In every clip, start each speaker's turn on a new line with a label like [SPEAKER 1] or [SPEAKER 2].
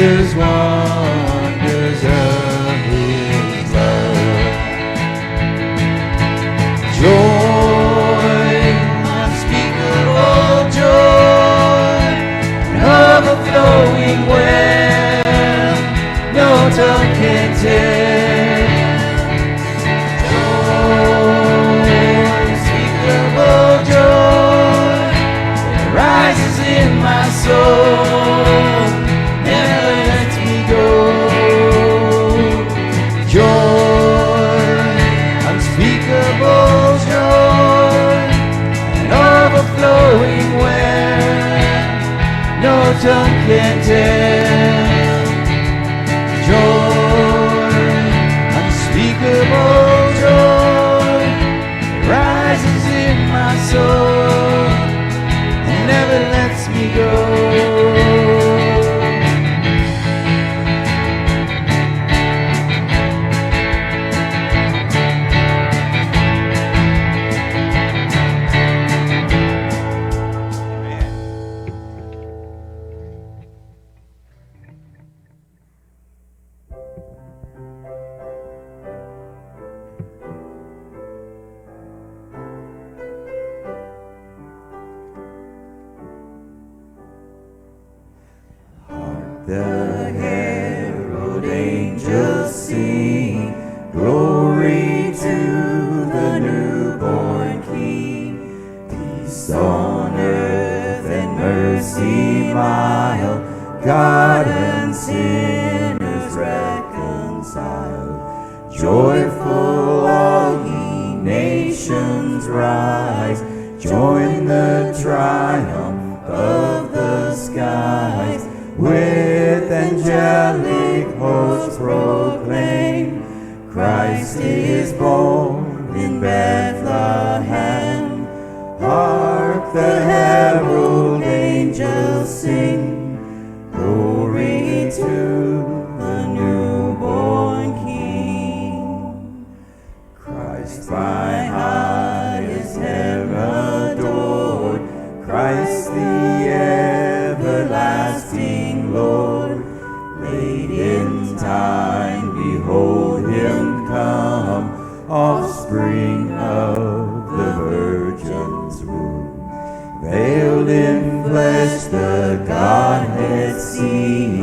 [SPEAKER 1] wonders of His love. Joy, unspeakable joy, overflowing well, no tongue can tell. Joy, unspeakable joy, it rises in my soul, never lets me go. Joy, unspeakable joy, and overflowing well, no tongue can tell. Joy, unspeakable joy, it rises in my soul and never lets me go. The herald angels sing, glory to the newborn King. Peace on earth and mercy mild, God and sinners reconciled. Joyful all ye nations rise, join the triumph of the skies. With angelic hosts proclaim, Christ is born in Bethlehem. Hark the herald angels sing, glory to the newborn King. Christ by highest heaven adored, Christ the everlasting Lord, late in time, behold him come, offspring of the Virgin's womb. Veiled in flesh, the Godhead see,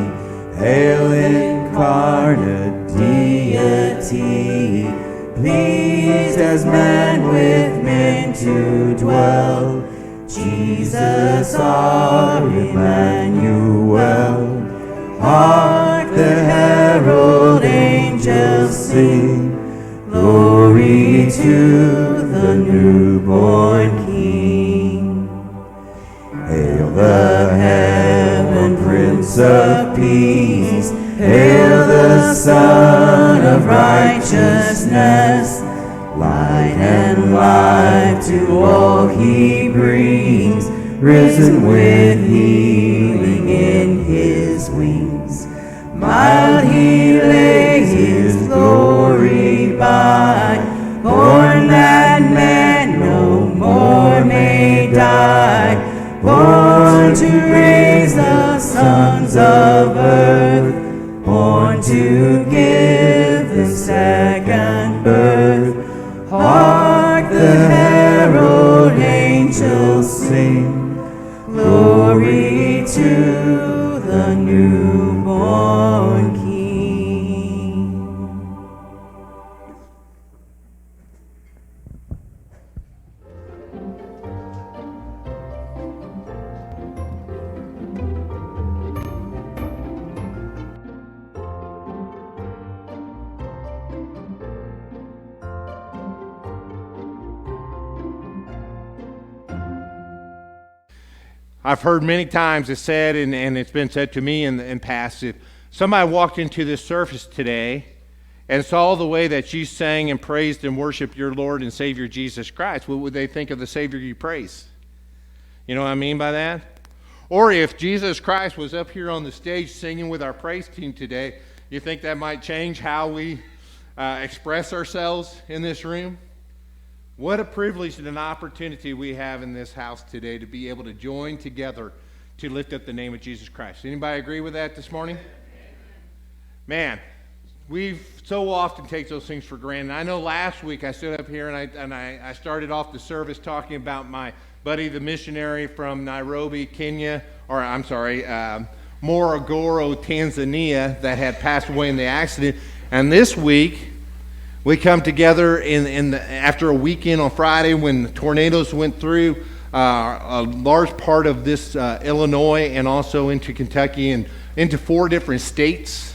[SPEAKER 1] hail incarnate deity, pleased as man with men to dwell. Jesus our Emmanuel. Hark the herald angels sing, glory to the newborn King. Hail the heaven Prince of Peace, hail the Son of Righteousness. Light and life to all he brings, risen with healing in his wings. Mild he lays his glory by, born that man no more may die, born to raise the sons of earth, born to give the second birth. Hark the herald angels sing, glory to the newborn King.
[SPEAKER 2] I've heard many times it's said, and it's been said to me in past, if somebody walked into this service today and saw the way that you sang and praised and worshiped your Lord and Savior Jesus Christ, what would they think of the Savior you praise? You know what I mean by that? Or if Jesus Christ was up here on the stage singing with our praise team today, you think that might change how we express ourselves in this room? What a privilege and an opportunity we have in this house today to be able to join together to lift up the name of Jesus Christ. Anybody agree with that this morning? Man, we so often take those things for granted. I know last week I stood up here and I started off the service talking about my buddy, the missionary from Nairobi, Kenya, or I'm sorry, Morogoro, Tanzania, that had passed away in the accident. And this week, we come together after a weekend on Friday when the tornadoes went through a large part of this Illinois and also into Kentucky and into 4 different states.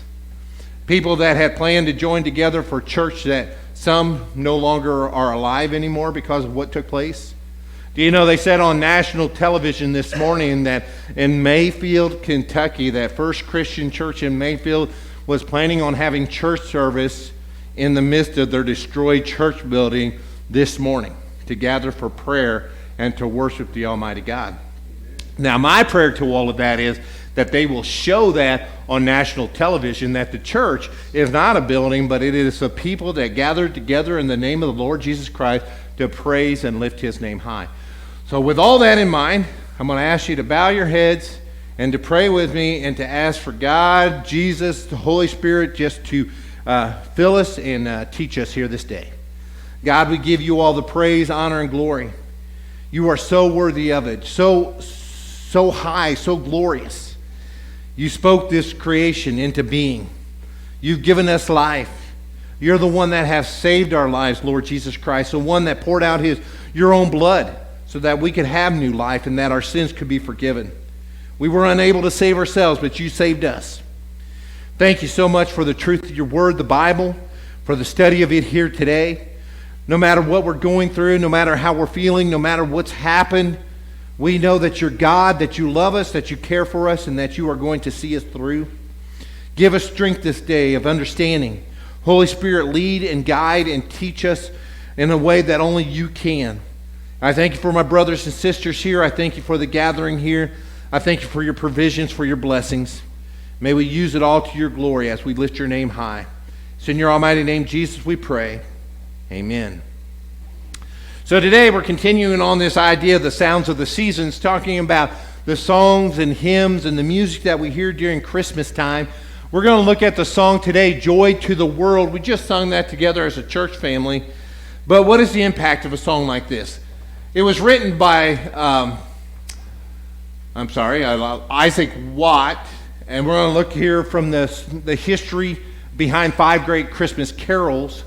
[SPEAKER 2] People that had planned to join together for church that some no longer are alive anymore because of what took place. Do you know they said on national television this morning that in Mayfield, Kentucky, that First Christian Church in Mayfield was planning on having church service in the midst of their destroyed church building this morning to gather for prayer and to worship the Almighty God. Now, my prayer to all of that is that they will show that on national television, that the church is not a building, but it is a people that gathered together in the name of the Lord Jesus Christ to praise and lift his name high. So with all that in mind, I'm going to ask you to bow your heads and to pray with me and to ask for God, Jesus, the Holy Spirit, just to fill us and teach us here this day. God, we give you all the praise, honor, and glory. You are so worthy of it, so high, so glorious. You spoke this creation into being. You've given us life. You're the one that has saved our lives, Lord Jesus Christ, the one that poured out your own blood so that we could have new life and that our sins could be forgiven. We were unable to save ourselves, but you saved us. Thank you so much for the truth of your word, the Bible, for the study of it here today. No matter what we're going through, no matter how we're feeling, no matter what's happened, we know that you're God, that you love us, that you care for us, and that you are going to see us through. Give us strength this day of understanding. Holy Spirit, lead and guide and teach us in a way that only you can. I thank you for my brothers and sisters here. I thank you for the gathering here. I thank you for your provisions, for your blessings. May we use it all to your glory as we lift your name high. It's in your almighty name, Jesus, we pray. Amen. So today we're continuing on this idea of the sounds of the seasons, talking about the songs and hymns and the music that we hear during Christmas time. We're going to look at the song today, Joy to the World. We just sung that together as a church family. But what is the impact of a song like this? It was written by, Isaac Watt. And we're going to look here from the history behind 5 great Christmas carols.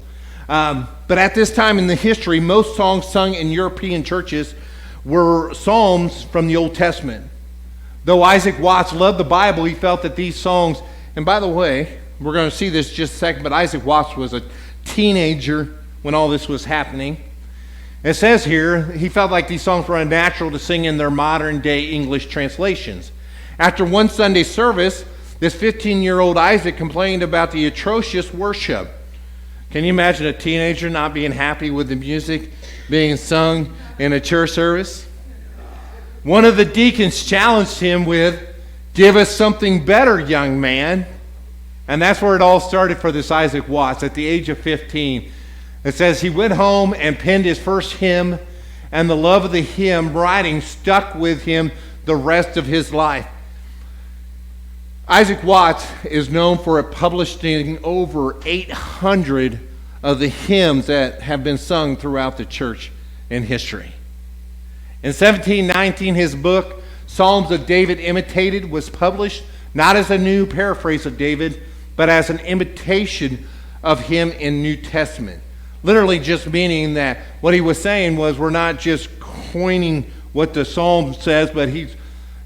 [SPEAKER 2] But at this time in the history, most songs sung in European churches were psalms from the Old Testament. Though Isaac Watts loved the Bible, he felt that these songs, and by the way, we're going to see this just a second, but Isaac Watts was a teenager when all this was happening. It says here, he felt like these songs were unnatural to sing in their modern day English translations. After one Sunday service, this 15-year-old Isaac complained about the atrocious worship. Can you imagine a teenager not being happy with the music being sung in a church service? One of the deacons challenged him with, "Give us something better, young man." And that's where it all started for this Isaac Watts at the age of 15. It says he went home and penned his first hymn, and the love of the hymn writing stuck with him the rest of his life. Isaac Watts is known for publishing over 800 of the hymns that have been sung throughout the church in history. In 1719, his book, Psalms of David Imitated, was published, not as a new paraphrase of David, but as an imitation of him in New Testament. Literally just meaning that what he was saying was we're not just coining what the psalm says, but he's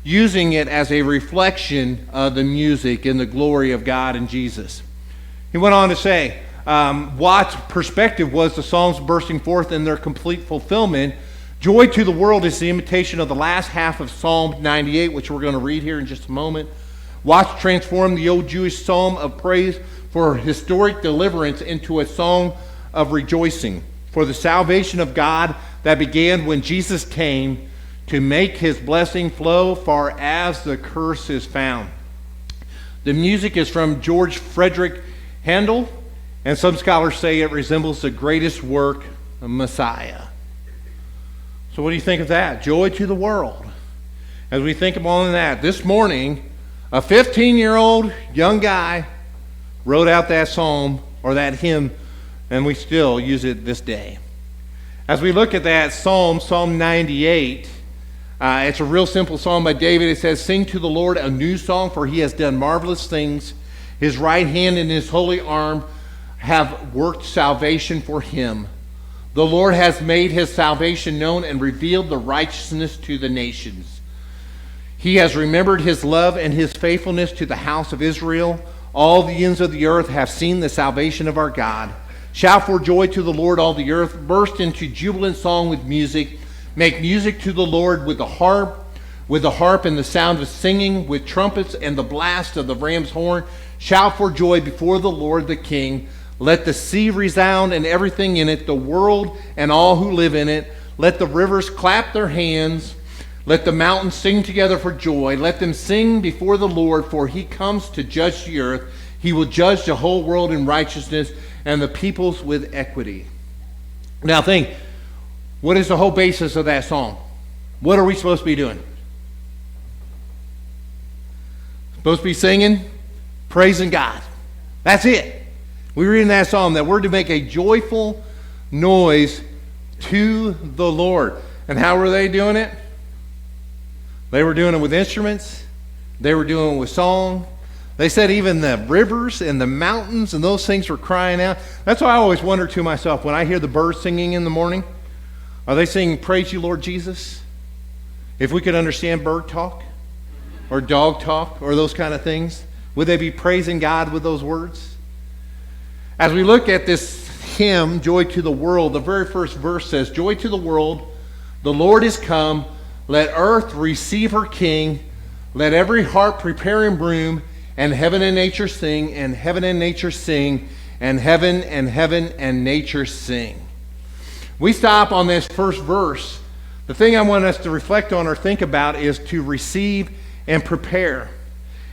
[SPEAKER 2] using it as a reflection of the music and the glory of God and Jesus. He went on to say, Watts' perspective was the Psalms bursting forth in their complete fulfillment. Joy to the world is the imitation of the last half of Psalm 98, which we're going to read here in just a moment. Watts transformed the old Jewish psalm of praise for historic deliverance into a song of rejoicing for the salvation of God that began when Jesus came to make his blessing flow far as the curse is found. The music is from George Frederick Handel, and some scholars say it resembles the greatest work of Messiah. So what do you think of that? Joy to the world. As we think upon that, this morning, a 15-year-old young guy wrote out that psalm or that hymn, and we still use it this day. As we look at that psalm, Psalm 98, it's a real simple psalm by David. It says, "Sing to the Lord a new song, for he has done marvelous things. His right hand and his holy arm have worked salvation for him. The Lord has made his salvation known and revealed the righteousness to the nations. He has remembered his love and his faithfulness to the house of Israel. All the ends of the earth have seen the salvation of our God. Shout for joy to the Lord, all the earth. Burst into jubilant song with music. Make music to the Lord with the harp and the sound of singing, with trumpets and the blast of the ram's horn. Shout for joy before the Lord the King. Let the sea resound and everything in it, the world and all who live in it. Let the rivers clap their hands. Let the mountains sing together for joy. Let them sing before the Lord, for he comes to judge the earth. He will judge the whole world in righteousness and the peoples with equity." Now think, what is the whole basis of that song? What are we supposed to be doing? Supposed to be singing, praising God. That's it. We read in that psalm that we're to make a joyful noise to the Lord. And how were they doing it? They were doing it with instruments. They were doing it with song. They said even the rivers and the mountains and those things were crying out. That's why I always wonder to myself when I hear the birds singing in the morning, are they singing, "Praise you, Lord Jesus"? If we could understand bird talk or dog talk or those kind of things, would they be praising God with those words? As we look at this hymn, "Joy to the World," the very first verse says, "Joy to the world, the Lord is come. Let earth receive her King. Let every heart prepare him room. And heaven and nature sing, and heaven and nature sing, and heaven and nature sing." We stop on this first verse. The thing I want us to reflect on or think about is to receive and prepare.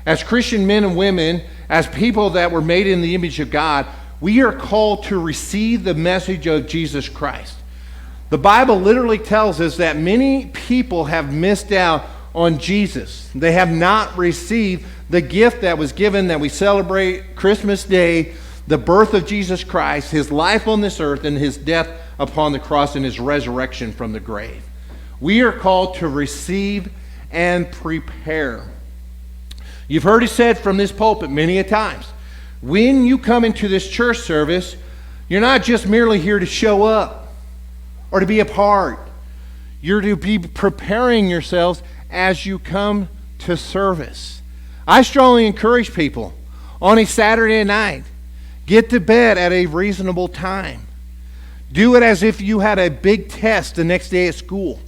[SPEAKER 2] As Christian men and women, as people that were made in the image of God, we are called to receive the message of Jesus Christ. The Bible literally tells us that many people have missed out on Jesus. They have not received the gift that was given, that we celebrate Christmas Day, the birth of Jesus Christ, his life on this earth, and his death upon the cross, and his resurrection from the grave. We are called to receive and prepare. You've heard it said from this pulpit many a times, when you come into this church service, you're not just merely here to show up or to be a part. You're to be preparing yourselves as you come to service. I strongly encourage people on a Saturday night, get to bed at a reasonable time. Do it as if you had a big test the next day at school.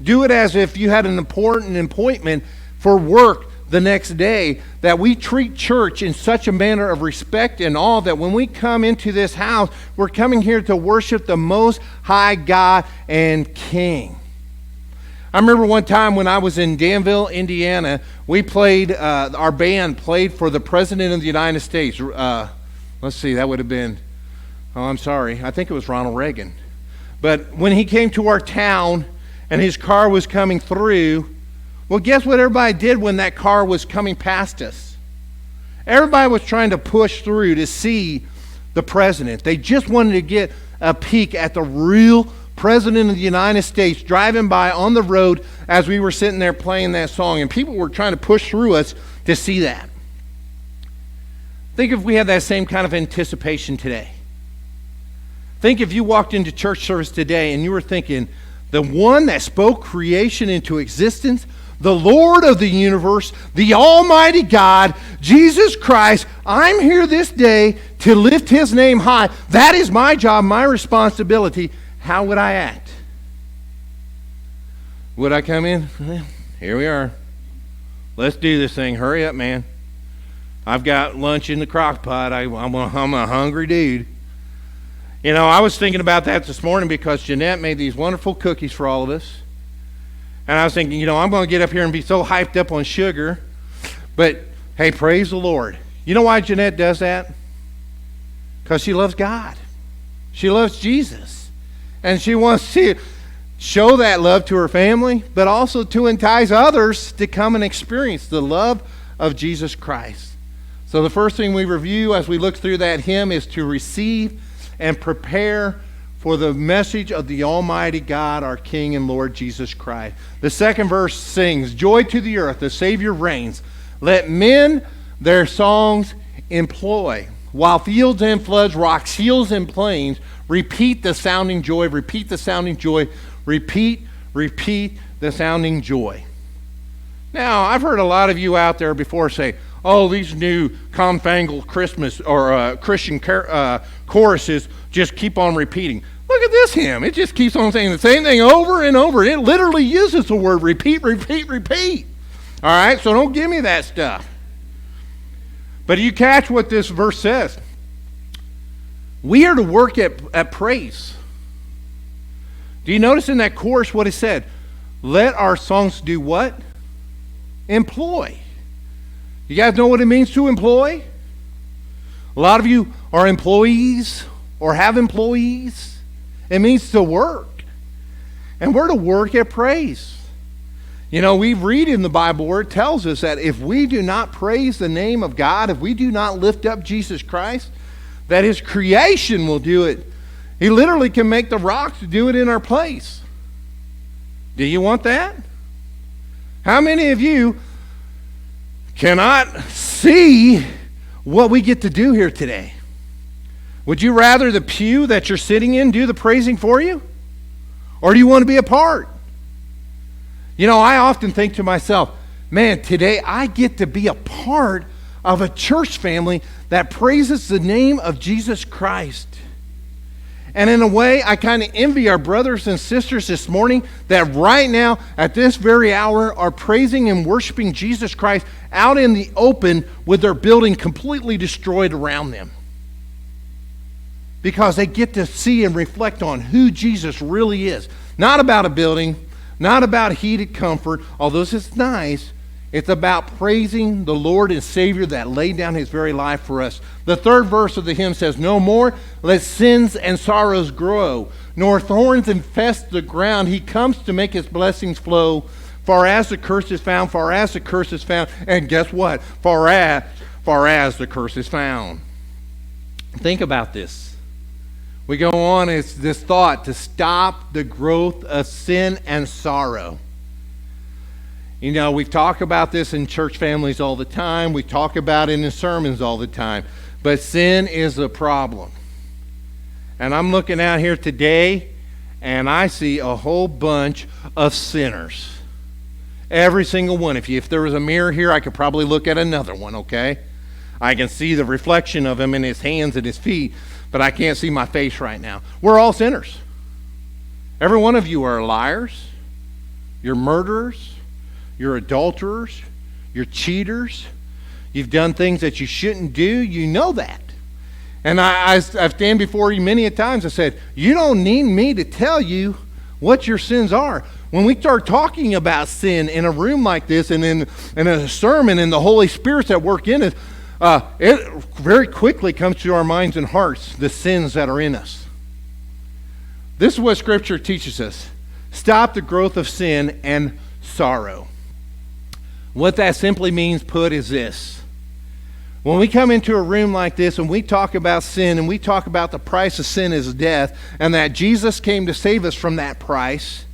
[SPEAKER 2] Do it as if you had an important appointment for work the next day, that we treat church in such a manner of respect and awe that when we come into this house, we're coming here to worship the Most High God and King. I remember one time when I was in Danville, Indiana, we played, our band played for the President of the United States. Let's see, that would have been, I think it was Ronald Reagan. But when he came to our town and his car was coming through, well, guess what everybody did when that car was coming past us? Everybody was trying to push through to see the president. They just wanted to get a peek at the real President of the United States driving by on the road as we were sitting there playing that song, and people were trying to push through us to see that. Think if we had that same kind of anticipation today. Think if you walked into church service today and you were thinking, the one that spoke creation into existence, the Lord of the universe, the Almighty God, Jesus Christ, I'm here this day to lift his name high. That is my job, my responsibility. How would I act? Would I come in? Well, here we are. Let's do this thing. Hurry up, man. I've got lunch in the crock pot. I'm a hungry dude. You know, I was thinking about that this morning because Jeanette made these wonderful cookies for all of us. And I was thinking, you know, I'm going to get up here and be so hyped up on sugar. But, hey, praise the Lord. You know why Jeanette does that? Because she loves God. She loves Jesus. And she wants to show that love to her family, but also to entice others to come and experience the love of Jesus Christ. So the first thing we review as we look through that hymn is to receive and prepare for the message of the Almighty God, our King and Lord Jesus Christ. The second verse sings, "Joy to the earth, the Savior reigns. Let men their songs employ. While fields and floods, rocks, hills and plains, repeat the sounding joy, repeat the sounding joy, repeat the sounding joy." Now, I've heard a lot of you out there before say, "Oh, these new confangled Christmas or Christian choruses just keep on repeating." Look at this hymn. It just keeps on saying the same thing over and over. It literally uses the word repeat, repeat, repeat. All right, so don't give me that stuff. But you catch what this verse says. We are to work at praise. Do you notice in that chorus what it said? Let our songs do what? Employ. You guys know what it means to employ? A lot of you are employees or have employees. It means to work. And we're to work at praise. You know, we read in the Bible where it tells us that if we do not praise the name of God, if we do not lift up Jesus Christ, that his creation will do it. He literally can make the rocks do it in our place. Do you want that? How many of you cannot see what we get to do here today? Would you rather the pew that you're sitting in do the praising for you? Or do you want to be a part? You know, I often think to myself, man, today I get to be a part of a church family that praises the name of Jesus Christ. And in a way, I kind of envy our brothers and sisters this morning that right now, at this very hour, are praising and worshiping Jesus Christ out in the open with their building completely destroyed around them. Because they get to see and reflect on who Jesus really is. Not about a building, not about heated comfort, although this is nice. It's about praising the Lord and Savior that laid down his very life for us. The third verse of the hymn says, "No more let sins and sorrows grow, nor thorns infest the ground. He comes to make his blessings flow. Far as the curse is found, far as the curse is found." And guess what? Far as the curse is found. Think about this. We go on, it's this thought to stop the growth of sin and sorrow. You know, we talk about this in church families all the time. We talk about it in sermons all the time. But sin is a problem. And I'm looking out here today, and I see a whole bunch of sinners. Every single one. If there was a mirror here, I could probably look at another one, okay? I can see the reflection of him in his hands and his feet, but I can't see my face right now. We're all sinners. Every one of you are liars. You're murderers. You're adulterers. You're cheaters. You've done things that you shouldn't do. You know that. And I've stand before you many a times. I said, you don't need me to tell you what your sins are. When we start talking about sin in a room like this and in a sermon and the Holy Spirit's at work in it, it very quickly comes to our minds and hearts, the sins that are in us. This is what Scripture teaches us. Stop the growth of sin and sorrow. What that simply means, put, is this. When we come into a room like this and we talk about sin and we talk about the price of sin is death and that Jesus came to save us from that price,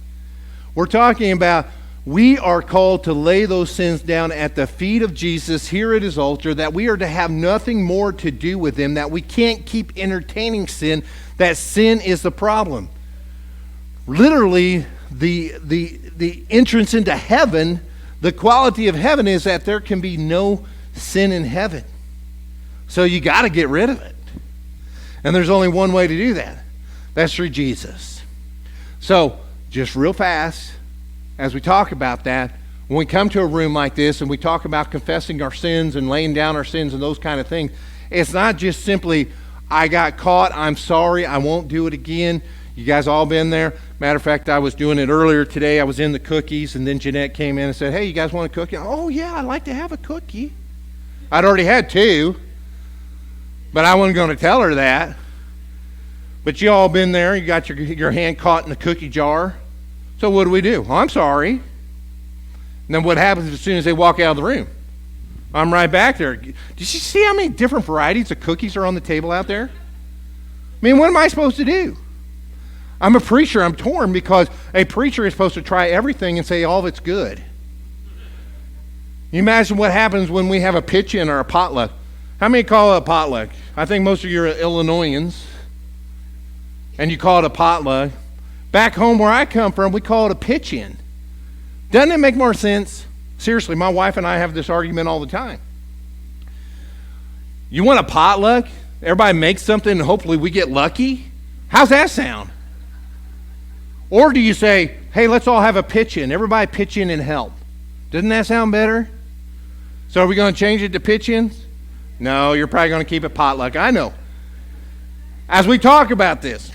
[SPEAKER 2] we're talking about we are called to lay those sins down at the feet of Jesus here at his altar, that we are to have nothing more to do with him, that we can't keep entertaining sin, that sin is the problem. Literally, the entrance into heaven, the quality of heaven is that there can be no sin in heaven. So you got to get rid of it. And there's only one way to do that. That's through Jesus. So, just real fast, as we talk about that, when we come to a room like this and we talk about confessing our sins and laying down our sins and those kind of things, it's not just simply, I got caught, I'm sorry, I won't do it again. You guys all been there? Matter of fact, I was doing it earlier today. I was in the cookies, and then Jeanette came in and said, hey, you guys want a cookie? Oh, yeah, I'd like to have a cookie. I'd already had two, but I wasn't going to tell her that. But you all been there. You got your hand caught in the cookie jar. So what do we do? Oh, I'm sorry. And then what happens as soon as they walk out of the room? I'm right back there. Did you see how many different varieties of cookies are on the table out there? I mean, what am I supposed to do? I'm a preacher. I'm torn because a preacher is supposed to try everything and say all of it's good. You imagine what happens when we have a pitch-in or a potluck. How many call it a potluck? I think most of you are Illinoisans, and you call it a potluck. Back home where I come from, we call it a pitch-in. Doesn't it make more sense? Seriously, my wife and I have this argument all the time. You want a potluck? Everybody makes something and hopefully we get lucky? How's that sound? Or do you say, hey, let's all have a pitch-in. Everybody pitch in and help. Doesn't that sound better? So are we going to change it to pitch-ins? No, you're probably going to keep it potluck. I know. As we talk about this,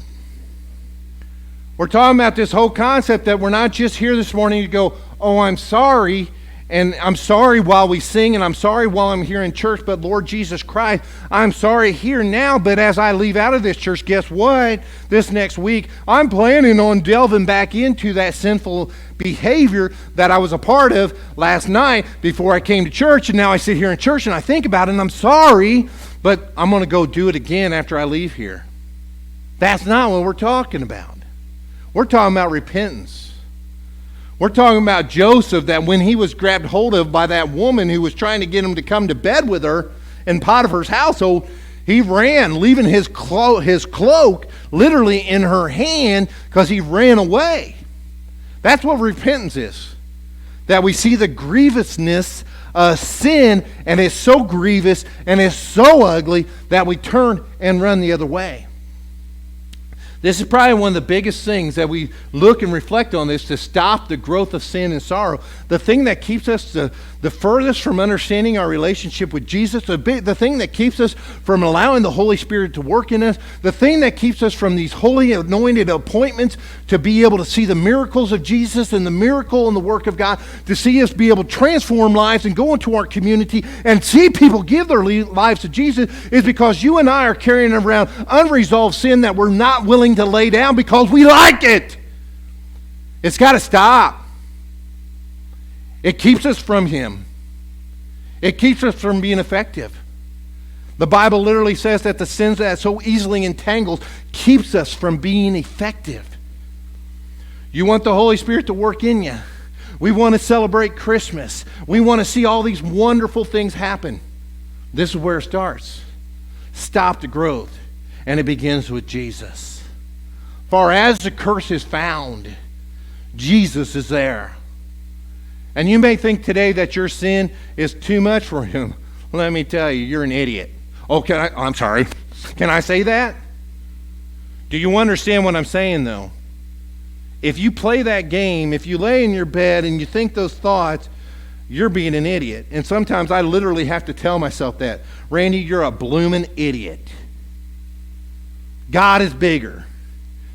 [SPEAKER 2] we're talking about this whole concept that we're not just here this morning to go, oh, I'm sorry, and I'm sorry while we sing, and I'm sorry while I'm here in church, but Lord Jesus Christ, I'm sorry here now, but as I leave out of this church, guess what? This next week, I'm planning on delving back into that sinful behavior that I was a part of last night before I came to church, and now I sit here in church and I think about it, and I'm sorry, but I'm going to go do it again after I leave here. That's not what we're talking about. We're talking about repentance. We're talking about Joseph, that when he was grabbed hold of by that woman who was trying to get him to come to bed with her in Potiphar's household, he ran, leaving his cloak literally in her hand because he ran away. That's what repentance is. That we see the grievousness of sin, and it's so grievous and it's so ugly that we turn and run the other way. This is probably one of the biggest things that we look and reflect on this to stop the growth of sin and sorrow. The thing that keeps us the furthest from understanding our relationship with Jesus, the thing that keeps us from allowing the Holy Spirit to work in us, the thing that keeps us from these holy anointed appointments to be able to see the miracles of Jesus and the miracle and the work of God, to see us be able to transform lives and go into our community and see people give their lives to Jesus, is because you and I are carrying around unresolved sin that we're not willing to lay down because we like it. It's got to stop. It keeps us from Him. It keeps us from being effective. The Bible literally says that the sins that so easily entangles keeps us from being effective. You want the Holy Spirit to work in you. We want to celebrate Christmas. We want to see all these wonderful things happen. This is where it starts. Stop the growth. And it begins with Jesus. For as the curse is found, Jesus is there. And you may think today that your sin is too much for Him. Let me tell you, you're an idiot. Oh, I'm sorry. Can I say that? Do you understand what I'm saying, though? If you play that game, if you lay in your bed and you think those thoughts, you're being an idiot. And sometimes I literally have to tell myself that. Randy, you're a blooming idiot. God is bigger.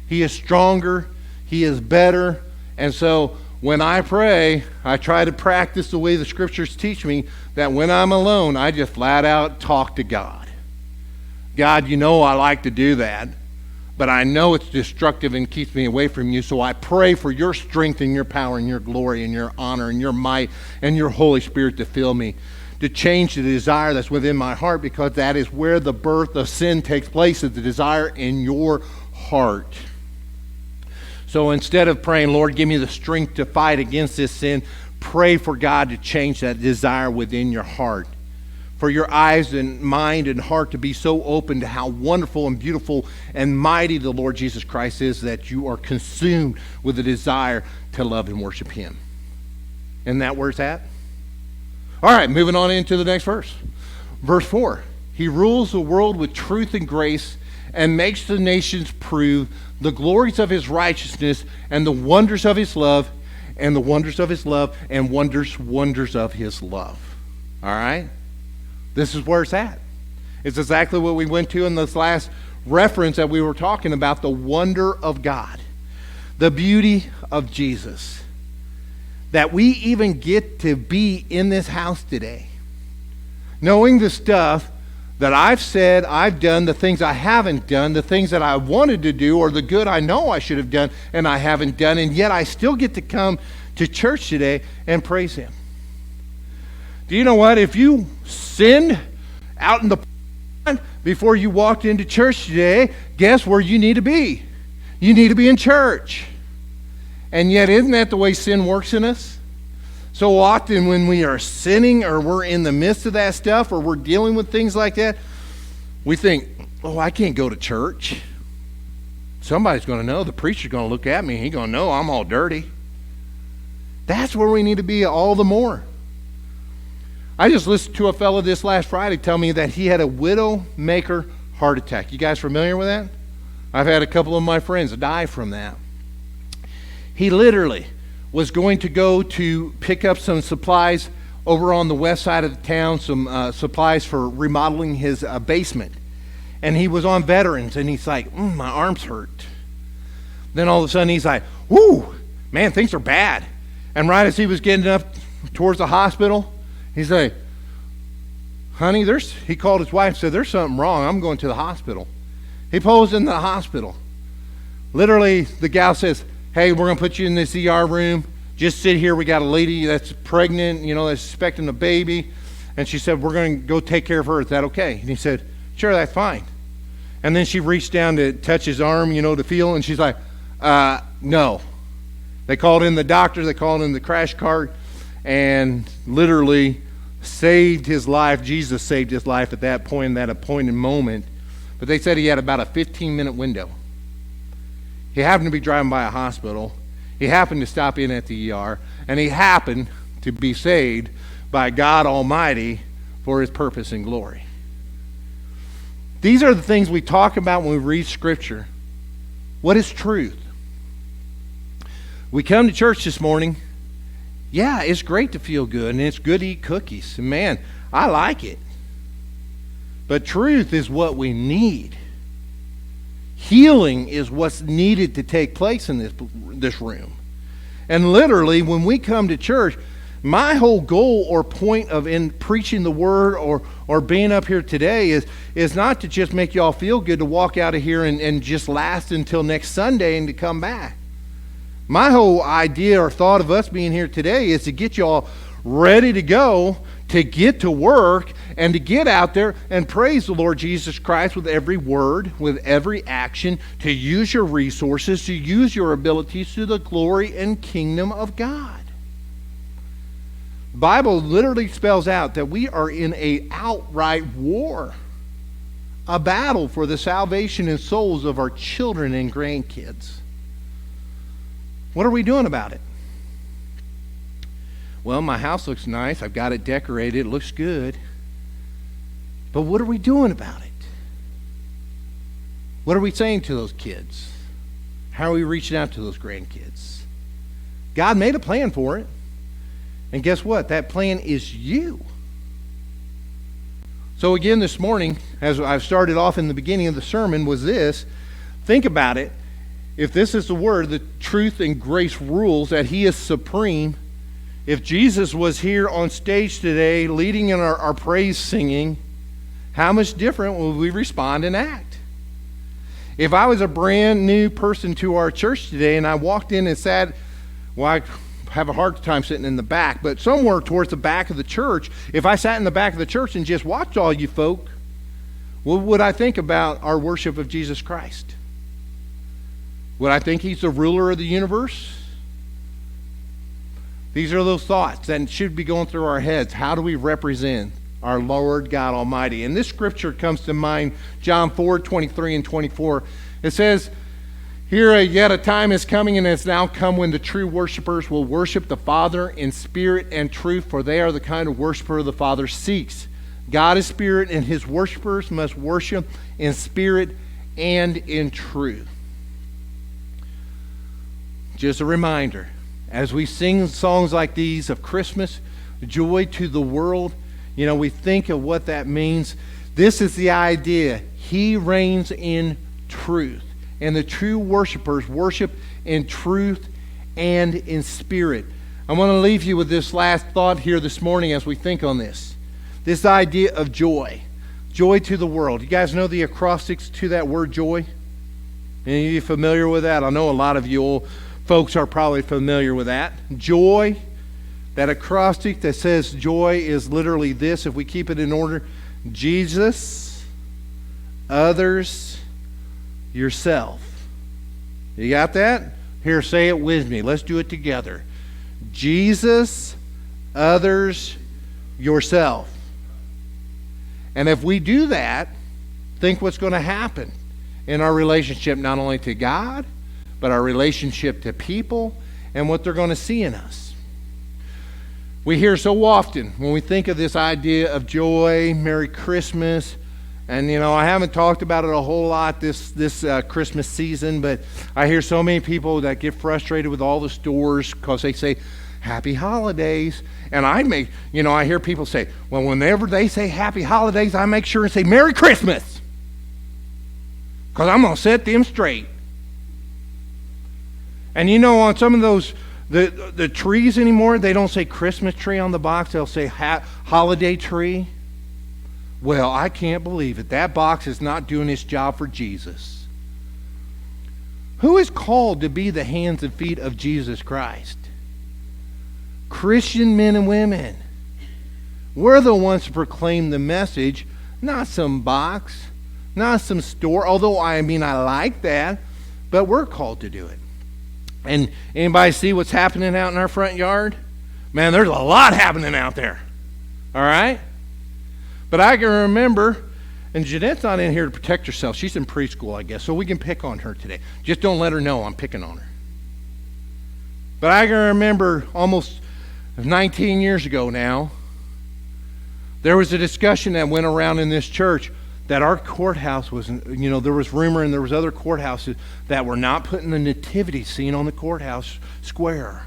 [SPEAKER 2] He is stronger. He is better. And so when I pray, I try to practice the way the scriptures teach me, that when I'm alone, I just flat out talk to God. God, you know I like to do that, but I know it's destructive and keeps me away from you, so I pray for your strength and your power and your glory and your honor and your might and your Holy Spirit to fill me, to change the desire that's within my heart, because that is where the birth of sin takes place, is the desire in your heart. So instead of praying, Lord, give me the strength to fight against this sin, pray for God to change that desire within your heart. For your eyes and mind and heart to be so open to how wonderful and beautiful and mighty the Lord Jesus Christ is, that you are consumed with a desire to love and worship Him. Isn't that where it's at? All right, moving on into the next verse. Verse 4. He rules the world with truth and grace and makes the nations prove the glories of His righteousness and the wonders of His love, and the wonders of His love, and wonders of His love. All right? This is where it's at. It's exactly what we went to in this last reference that we were talking about, the wonder of God, the beauty of Jesus, that we even get to be in this house today, knowing the stuff that I've said, I've done, the things I haven't done, the things that I wanted to do, or the good I know I should have done and I haven't done, and yet I still get to come to church today and praise Him. Do you know what? If you sinned out in the pond before you walked into church today, guess where you need to be? You need to be in church. And yet, isn't that the way sin works in us? So often when we are sinning or we're in the midst of that stuff or we're dealing with things like that, we think, oh, I can't go to church. Somebody's going to know. The preacher's going to look at me. He's going to know I'm all dirty. That's where we need to be all the more. I just listened to a fellow this last Friday tell me that he had a widowmaker heart attack. You guys familiar with that? I've had a couple of my friends die from that. He literally was going to go to pick up some supplies over on the west side of the town, some supplies for remodeling his basement. And he was on veterans, and he's like, my arms hurt. Then all of a sudden he's like, whoo, man, things are bad. And right as he was getting up towards the hospital, he's like, honey, he called his wife and said, there's something wrong. I'm going to the hospital. He pulls in the hospital. Literally, the gal says, hey, we're going to put you in this ER room. Just sit here. We got a lady that's pregnant, that's expecting a baby. And she said, we're going to go take care of her. Is that okay? And he said, sure, that's fine. And then she reached down to touch his arm, to feel, and she's like, no. They called in the doctor. They called in the crash cart and literally saved his life. Jesus saved his life at that point, in that appointed moment. But they said he had about a 15-minute window. He happened to be driving by a hospital. He happened to stop in at the ER, and he happened to be saved by God Almighty for his purpose and glory. These are the things we talk about when we read Scripture. What is truth? We come to church this morning. Yeah, it's great to feel good, and it's good to eat cookies. And man, I like it. But truth is what we need. Healing is what's needed to take place in this room. And literally, when we come to church, my whole goal or point of in preaching the word or being up here today is not to just make y'all feel good to walk out of here and just last until next Sunday and to come back. My whole idea or thought of us being here today is to get y'all ready to go, to get to work, and to get out there and praise the Lord Jesus Christ with every word, with every action, to use your resources, to use your abilities to the glory and kingdom of God. The Bible literally spells out that we are in an outright war, a battle for the salvation and souls of our children and grandkids. What are we doing about it? Well, my house looks nice. I've got it decorated. It looks good. But what are we doing about it? What are we saying to those kids? How are we reaching out to those grandkids? God made a plan for it. And guess what? That plan is you. So again this morning, as I've started off in the beginning of the sermon, was this. Think about it. If this is the word, the truth and grace rules, that he is supreme. If Jesus was here on stage today leading in our praise singing, how much different will we respond and act? If I was a brand new person to our church today and I walked in and sat, I have a hard time sitting in the back, but somewhere towards the back of the church, if I sat in the back of the church and just watched all you folk, what would I think about our worship of Jesus Christ? Would I think he's the ruler of the universe? These are those thoughts that should be going through our heads. How do we represent our Lord God Almighty? And this scripture comes to mind, John 4:23 and 24. It says, here yet a time is coming and has now come when the true worshipers will worship the Father in spirit and truth, for they are the kind of worshiper the Father seeks. God is spirit, and his worshipers must worship in spirit and in truth. Just a reminder, as we sing songs like these of Christmas, joy to the world, we think of what that means. This is the idea. He reigns in truth. And the true worshipers worship in truth and in spirit. I want to leave you with this last thought here this morning as we think on this. This idea of joy. Joy to the world. You guys know the acrostics to that word joy? Any of you familiar with that? I know a lot of you old folks are probably familiar with that. Joy, That acrostic that says joy is literally this, if we keep it in order: Jesus, others, yourself. You got that? Here, say it with me. Let's do it together. Jesus, others, yourself. And if we do that, think what's going to happen in our relationship, not only to God, but our relationship to people and what they're going to see in us. We hear so often when we think of this idea of joy, Merry Christmas, and I haven't talked about it a whole lot this Christmas season, but I hear so many people that get frustrated with all the stores because they say Happy Holidays, and I hear people say, well, whenever they say Happy Holidays, I make sure and say Merry Christmas, because I'm going to set them straight. And on some of those the trees anymore, they don't say Christmas tree on the box, they'll say holiday tree. Well, I can't believe it. That box is not doing its job for Jesus. Who is called to be the hands and feet of Jesus Christ? Christian men and women. We're the ones to proclaim the message, not some box, not some store, although I like that, but we're called to do it. And anybody see what's happening out in our front yard? Man, there's a lot happening out there. All right? But I can remember, and Jeanette's not in here to protect herself. She's in preschool, I guess, so we can pick on her today. Just don't let her know I'm picking on her. But I can remember almost 19 years ago now, there was a discussion that went around in this church that our courthouse was, there was rumor and there was other courthouses that were not putting the nativity scene on the courthouse square.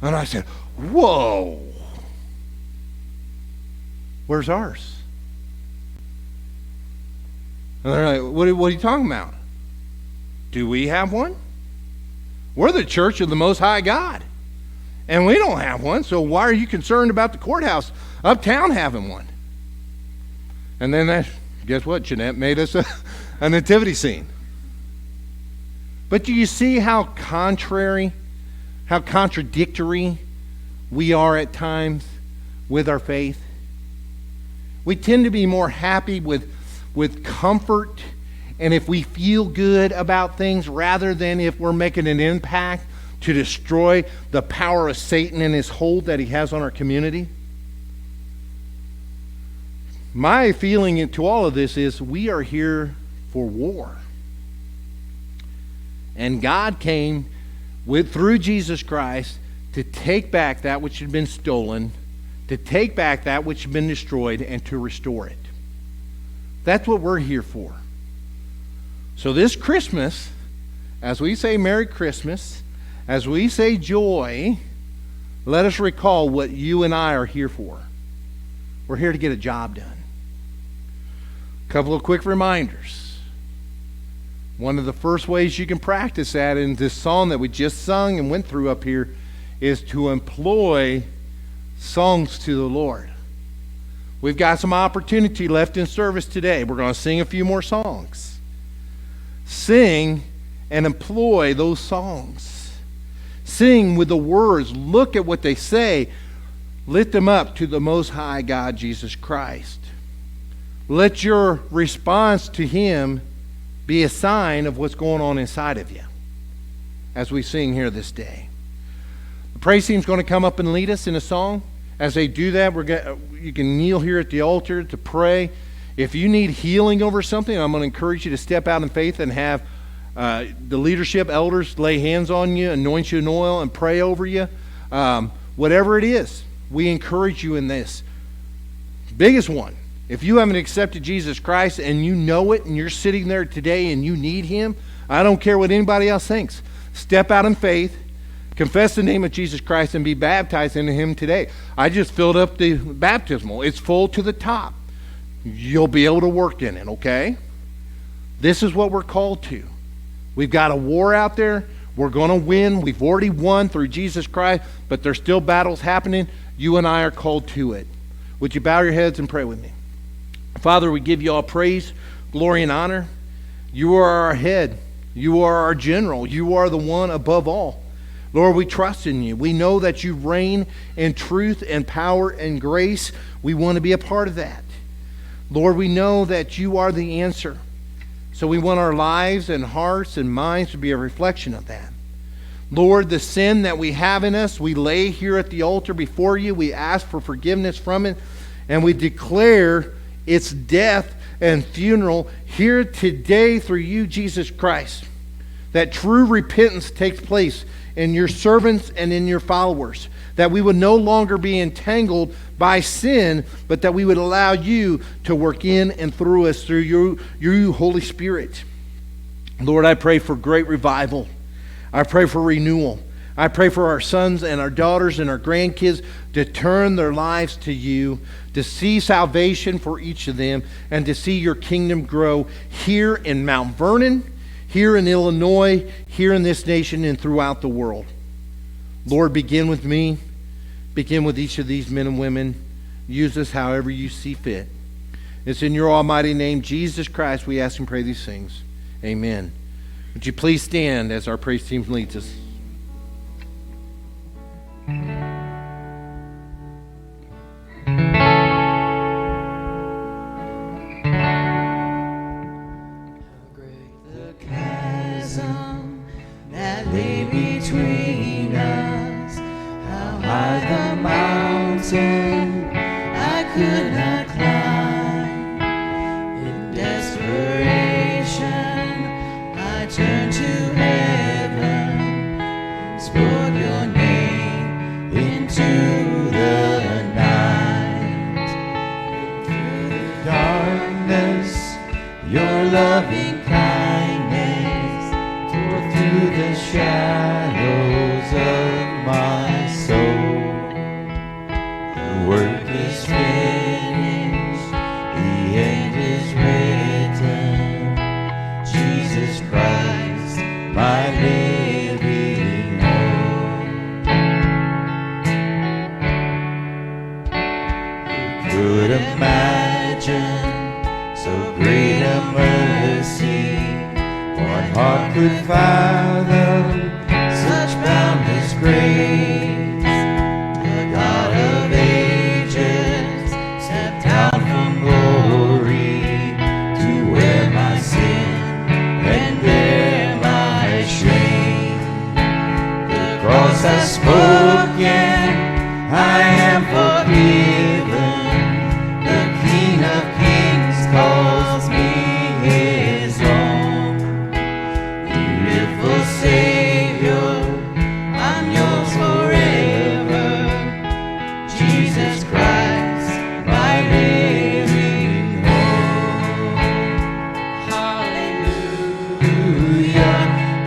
[SPEAKER 2] And I said, whoa, where's ours? And they're like, what are you talking about? Do we have one? We're the church of the Most High God, and we don't have one, so why are you concerned about the courthouse uptown having one? And then guess what? Jeanette made us a nativity scene. But do you see how contradictory we are at times with our faith? We tend to be more happy with comfort and if we feel good about things rather than if we're making an impact to destroy the power of Satan and his hold that he has on our community. My feeling to all of this is we are here for war. And God came through Jesus Christ to take back that which had been stolen, to take back that which had been destroyed, and to restore it. That's what we're here for. So this Christmas, as we say Merry Christmas, as we say joy, let us recall what you and I are here for. We're here to get a job done. A couple of quick reminders. One of the first ways you can practice that in this song that we just sung and went through up here is to employ songs to the Lord. We've got some opportunity left in service today. We're going to sing a few more songs. Sing and employ those songs. Sing with the words. Look at what they say. Lift them up to the Most High God, Jesus Christ. Let your response to Him be a sign of what's going on inside of you as we sing here this day. The praise team's going to come up and lead us in a song. As they do that, you can kneel here at the altar to pray. If you need healing over something, I'm going to encourage you to step out in faith and have the leadership elders lay hands on you, anoint you in oil, and pray over you. Whatever it is, we encourage you in this. Biggest one. If you haven't accepted Jesus Christ and you know it and you're sitting there today and you need Him, I don't care what anybody else thinks. Step out in faith, confess the name of Jesus Christ, and be baptized into Him today. I just filled up the baptismal. It's full to the top. You'll be able to work in it, okay? This is what we're called to. We've got a war out there. We're going to win. We've already won through Jesus Christ, but there's still battles happening. You and I are called to it. Would you bow your heads and pray with me? Father, we give you all praise, glory, and honor. You are our head. You are our general. You are the one above all. Lord, we trust in you. We know that you reign in truth and power and grace. We want to be a part of that. Lord, we know that you are the answer. So we want our lives and hearts and minds to be a reflection of that. Lord, the sin that we have in us, we lay here at the altar before you. We ask for forgiveness from it. And we declare its death and funeral here today through you, Jesus Christ. That true repentance takes place in your servants and in your followers. That we would no longer be entangled by sin, but that we would allow you to work in and through us through your Holy Spirit. Lord, I pray for great revival. I pray for renewal. I pray for our sons and our daughters and our grandkids to turn their lives to you, to see salvation for each of them, and to see your kingdom grow here in Mount Vernon, here in Illinois, here in this nation, and throughout the world. Lord, begin with me. Begin with each of these men and women. Use us however you see fit. It's in your almighty name, Jesus Christ, we ask and pray these things. Amen. Would you please stand as our praise team leads us?
[SPEAKER 1] Between us, how high the mountain I could not climb. In desperation, I turned to heaven, spoke your name into the night. Through the darkness, your loving kindness tore through the shadows of my soul. The work is finished, the end is written. Jesus Christ, my living hope. Who could imagine so great a mercy? What heart could fathom such boundless grace? The God of ages stepped down from glory to wear my sin and bear my shame. The cross has spoken, I am forgiven. The King of Kings calls me his own. Beautiful Savior, I'm yours forever. Jesus Christ, my living hope. Hallelujah,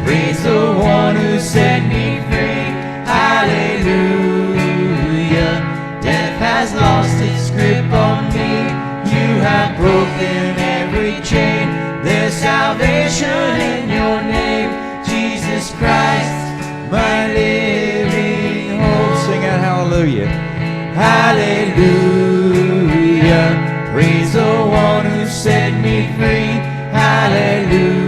[SPEAKER 1] praise the one who set me free. Hallelujah, death has lost its grip on me. You have broken every chain. There's salvation in your name, Jesus Christ, my living hope. Sing out hallelujah. Hallelujah, praise the one who set me free. Hallelujah,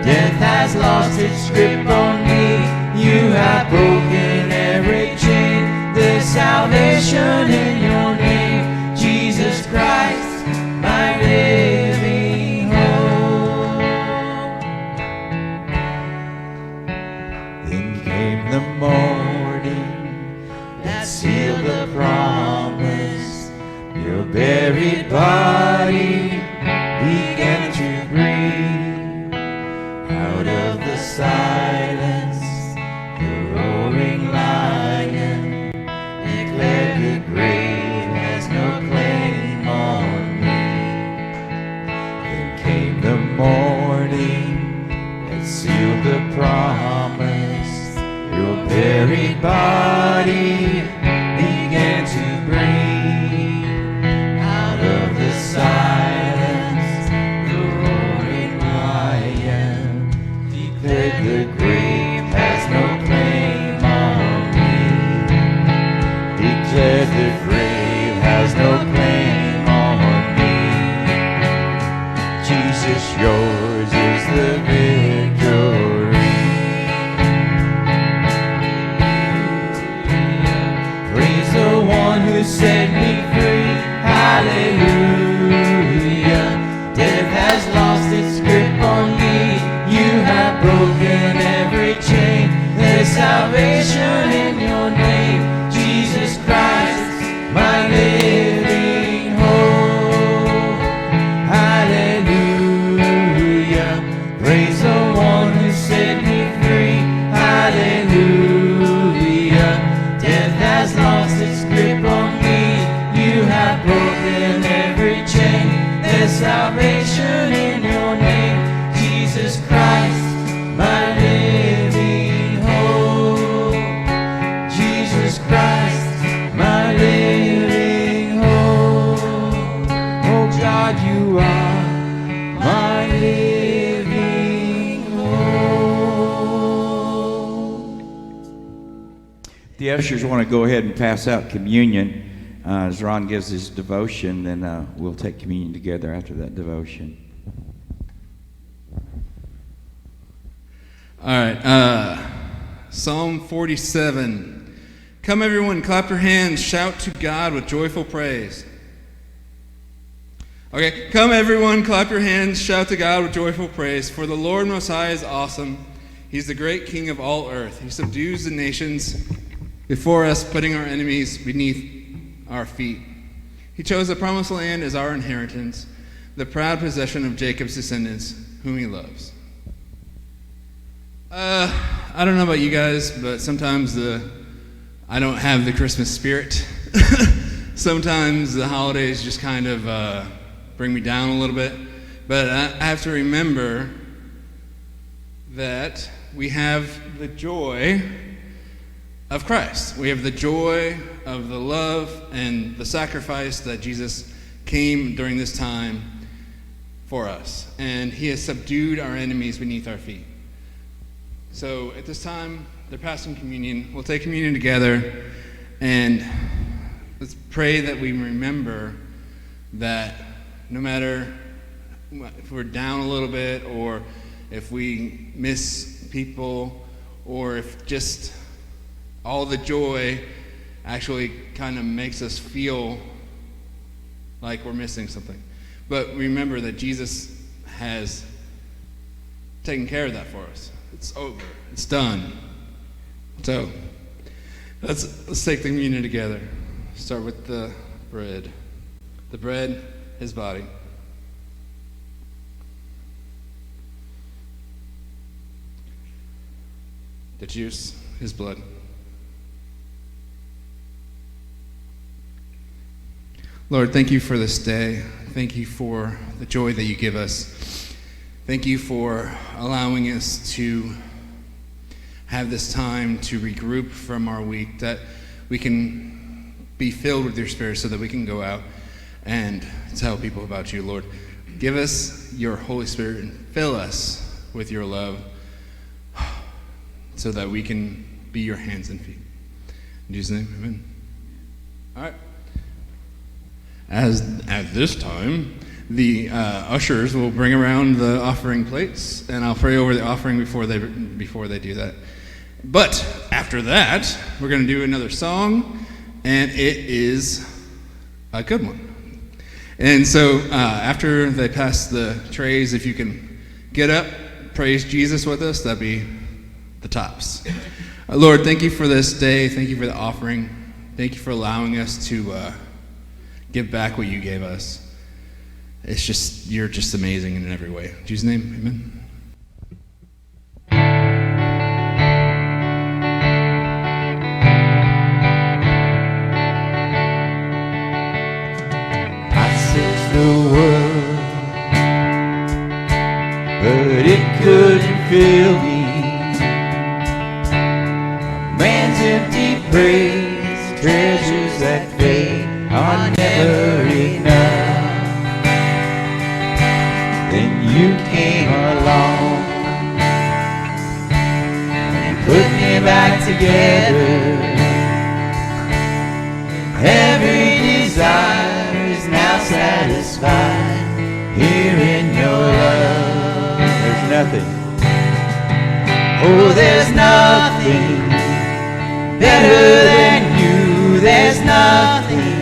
[SPEAKER 1] death has lost its grip on me. You have broken every chain. There's salvation in your name, Jesus Christ, my living hope. Then came the morning that sealed the promise. Your buried body began to breathe. Out of the silence, the roaring lion declared the grave has no claim on me. Then came the morning that sealed the promise. Your buried body began to breathe. Out of the silence, salvation in your name, Jesus Christ, my living hope. Jesus Christ, my living hope. Oh God, you are my living hope.
[SPEAKER 3] The ushers want to go ahead and pass out communion. As Ron gives his devotion, then we'll take communion together after that devotion.
[SPEAKER 4] All right, Psalm 47. Come everyone, clap your hands, shout to God with joyful praise. Okay, come everyone, clap your hands, shout to God with joyful praise. For the Lord Most High is awesome. He's the great King of all earth. He subdues the nations before us, putting our enemies beneath our feet. He chose the promised land as our inheritance, the proud possession of Jacob's descendants, whom he loves. I don't know about you guys, but sometimes I don't have the Christmas spirit. Sometimes the holidays just kind of bring me down a little bit. But I have to remember that we have the joy of Christ. We have the joy of the love and the sacrifice that Jesus came during this time for us. And he has subdued our enemies beneath our feet. So at this time, they're passing communion. We'll take communion together, and let's pray that we remember that no matter if we're down a little bit, or if we miss people, or if just all the joy actually kind of makes us feel like we're missing something. But remember that Jesus has taken care of that for us. It's over. It's done. So let's take the communion together. Start with the bread. The bread, his body. The juice, his blood. Lord, thank you for this day. Thank you for the joy that you give us. Thank you for allowing us to have this time to regroup from our week, that we can be filled with your Spirit so that we can go out and tell people about you, Lord. Give us your Holy Spirit and fill us with your love so that we can be your hands and feet. In Jesus' name, amen. All right. As at this time, the ushers will bring around the offering plates, and I'll pray over the offering before they do that. But after that, we're going to do another song, and it is a good one. And so after they pass the trays, if you can get up, praise Jesus with us, that'd be the tops. Lord, thank you for this day. Thank you for the offering. Thank you for allowing us to give back what you gave us. It's just, you're just amazing in every way. In Jesus' name, amen.
[SPEAKER 1] I searched the world, but it couldn't fill me. A man's empty praise, treasures that fade are never enough. Then you came along and put me back together. Every desire is now satisfied here in your love.
[SPEAKER 3] There's nothing.
[SPEAKER 1] Oh, there's nothing better than you. There's nothing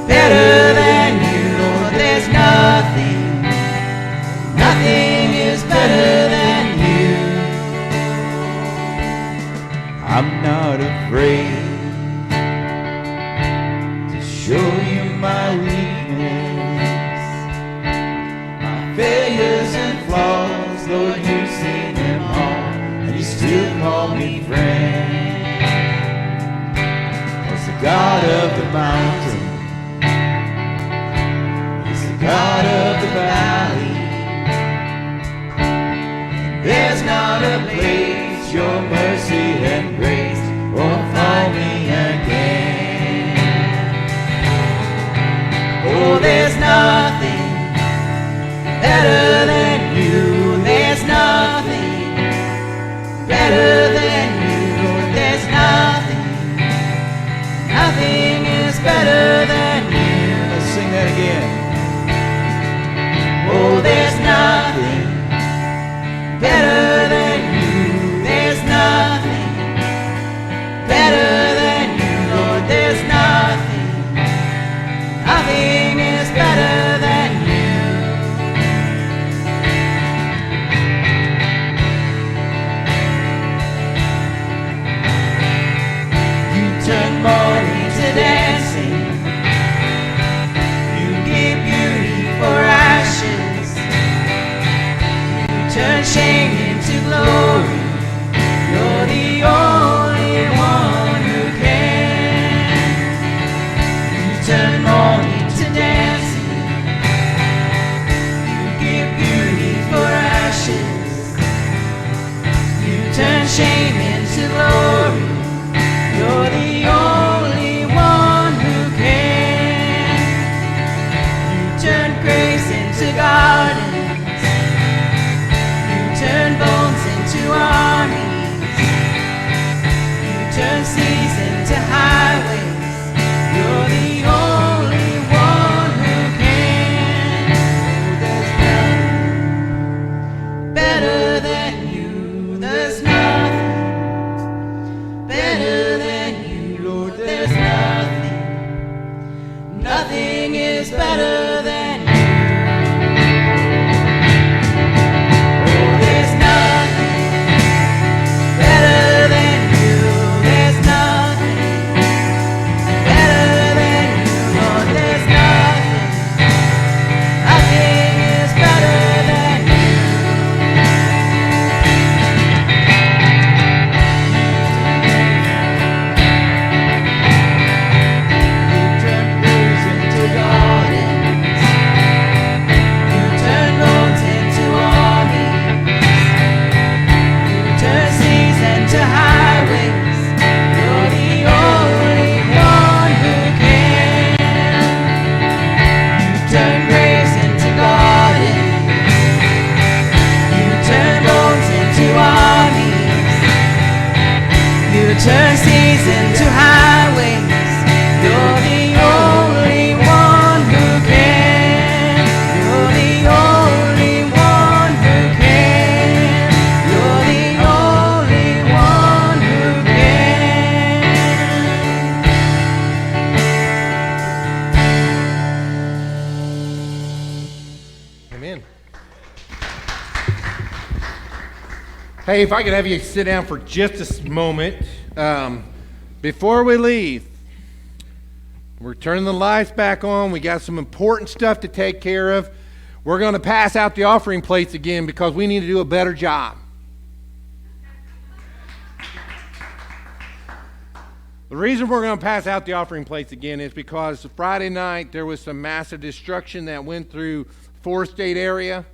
[SPEAKER 1] better than you. Lord, there's nothing, nothing is better than you. I'm not afraid to show you my weakness, my failures and flaws. Lord, you've seen them all, and you still call me friend. shame into glory. You're the only one who can. You turn grace into gardens. You turn bones into armies. You turn seas into highways. You're the only one who can. Oh, there's nothing better than you. There's nothing better than you, Lord. There's nothing. Nothing is better than you. Oh, there's nothing better than you. There's nothing better than you, Lord. There's nothing. Nothing is better than you. You turn blues into gardens. You turn roads into armies. You turn seas into highways. You're the only one who can. You turn graves into gardens. You turn bones into armies. You turn seas into highways. You're the only one who can. You're the only one who can. You're the only one who can.
[SPEAKER 2] Amen. Hey, if I could have you sit down for just a moment. Before we leave, we're turning the lights back on. We got some important stuff to take care of. We're going to pass out the offering plates again because we need to do a better job. The reason we're going to pass out the offering plates again is because Friday night there was some massive destruction that went through 4-state area.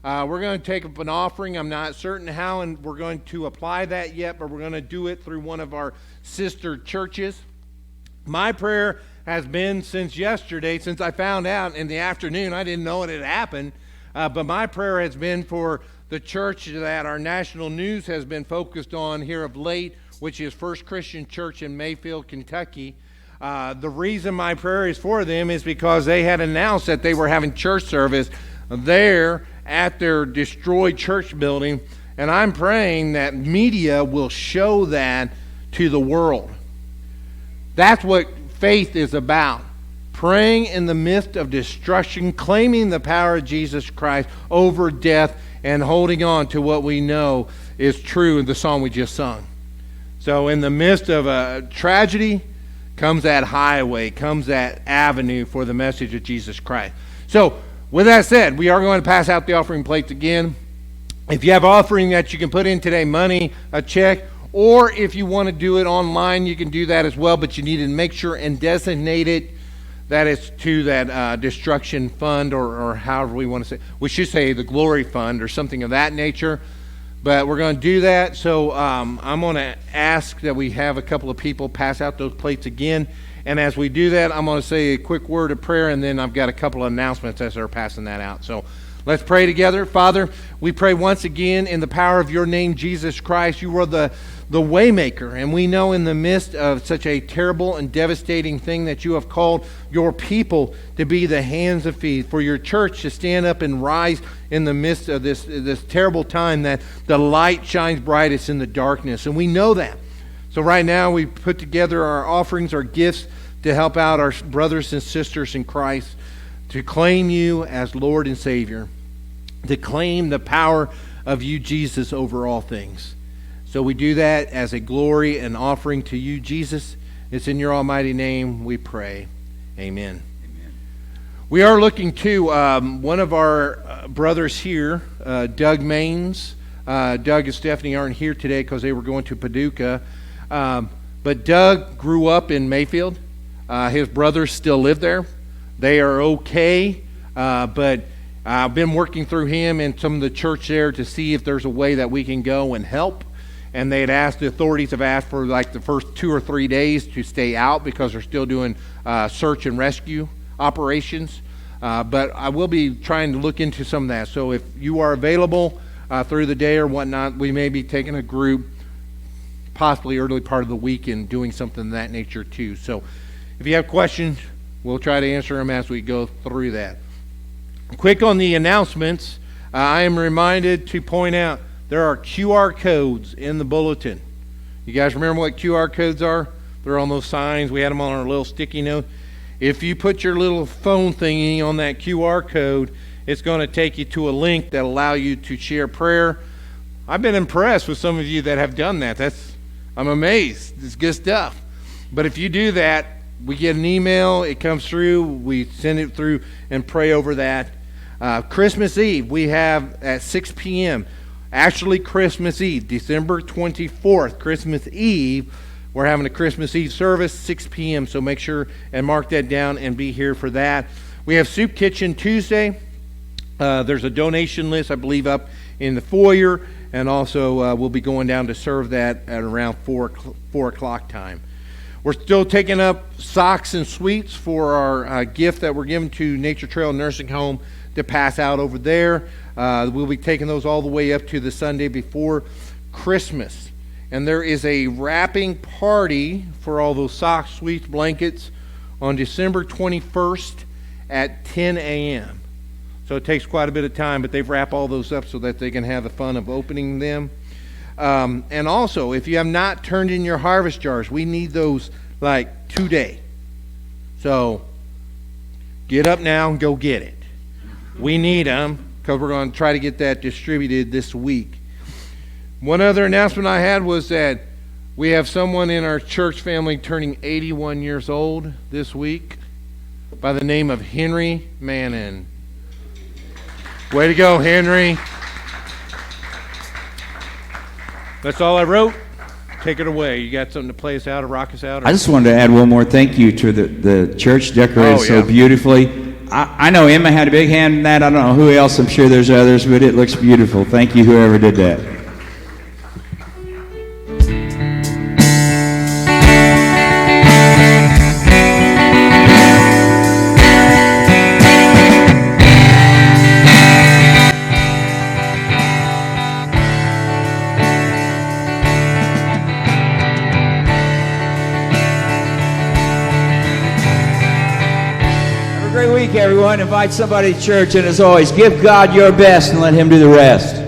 [SPEAKER 2] We're going to take up an offering. I'm not certain how, and we're going to apply that yet, but we're going to do it through one of our sister churches. My prayer has been since yesterday, since I found out in the afternoon. I didn't know it had happened, but my prayer has been for the church that our national news has been focused on here of late, which is First Christian Church in Mayfield, Kentucky. The reason my prayer is for them is because they had announced that they were having church service there at their destroyed church building, and I'm praying that media will show that to the world. That's what faith is about. Praying in the midst of destruction, claiming the power of Jesus Christ over death, and holding on to what we know is true in the song we just sung. So in the midst of a tragedy comes that highway, comes that avenue for the message of Jesus Christ. So with that said, we are going to pass out the offering plates again. If you have offering that you can put in today, money, a check, or if you want to do it online, you can do that as well, but you need to make sure and designate it that it's to that destruction fund, or however we want to say. We should say the glory fund or something of that nature, but we're going to do that. So I'm going to ask that we have a couple of people pass out those plates again. And as we do that, I'm going to say a quick word of prayer, and then I've got a couple of announcements as they're passing that out. So let's pray together. Father, we pray once again in the power of your name, Jesus Christ. You are the waymaker, and we know in the midst of such a terrible and devastating thing that you have called your people to be the hands and feet, for your church to stand up and rise in the midst of this terrible time, that the light shines brightest in the darkness. And we know that. So right now we put together our offerings, our gifts to help out our brothers and sisters in Christ, to claim you as Lord and Savior, to claim the power of you, Jesus, over all things. So we do that as a glory and offering to you, Jesus. It's in your almighty name we pray. Amen. Amen. We are looking to one of our brothers here, Doug Maines. Doug and Stephanie aren't here today because they were going to Paducah. But Doug grew up in Mayfield. His brothers still live there. They are okay, but I've been working through him and some of the church there to see if there's a way that we can go and help. and the authorities have asked for like the first 2 or 3 days to stay out because they're still doing search and rescue operations. But I will be trying to look into some of that. So if you are available through the day or whatnot, we may be taking a group possibly early part of the week and doing something of that nature too. So if you have questions, we'll try to answer them as we go through that. Quick on the announcements, I am reminded to point out there are QR codes in the bulletin. You guys remember what QR codes are? They're on those signs. We had them on our little sticky note. If you put your little phone thingy on that QR code, it's going to take you to a link that allow you to share prayer. I've been impressed with some of you that have done that. I'm amazed. It's good stuff. But if you do that, we get an email. It comes through. We send it through and pray over that. Christmas Eve, we have at 6 p.m. Actually, Christmas Eve, December 24th, Christmas Eve, we're having a Christmas Eve service, 6 p.m., so make sure and mark that down and be here for that. We have Soup Kitchen Tuesday. There's a donation list, I believe, up in the foyer, and also we'll be going down to serve that at around 4 o'clock time. We're still taking up socks and sweets for our gift that we're giving to Nature Trail Nursing Home to pass out over there. We'll be taking those all the way up to the Sunday before Christmas. And there is a wrapping party for all those socks, sweets, blankets on December 21st at 10 a.m. So it takes quite a bit of time, but they've wrapped all those up so that they can have the fun of opening them. And also, if you have not turned in your harvest jars, we need those like today. So get up now and go get it. We need them because we're going to try to get that distributed this week. One other announcement I had was that we have someone in our church family turning 81 years old this week by the name of Henry Mannon. Way to go, Henry. That's all I wrote. Take it away. You got something to play us out or rock us out? Or?
[SPEAKER 3] I just wanted to add one more thank you to the church decorated so beautifully. I know Emma had a big hand in that. I don't know who else. I'm sure there's others, but it looks beautiful. Thank you, whoever did that. Everyone, invite somebody to church, and as always, give God your best and let Him do the rest.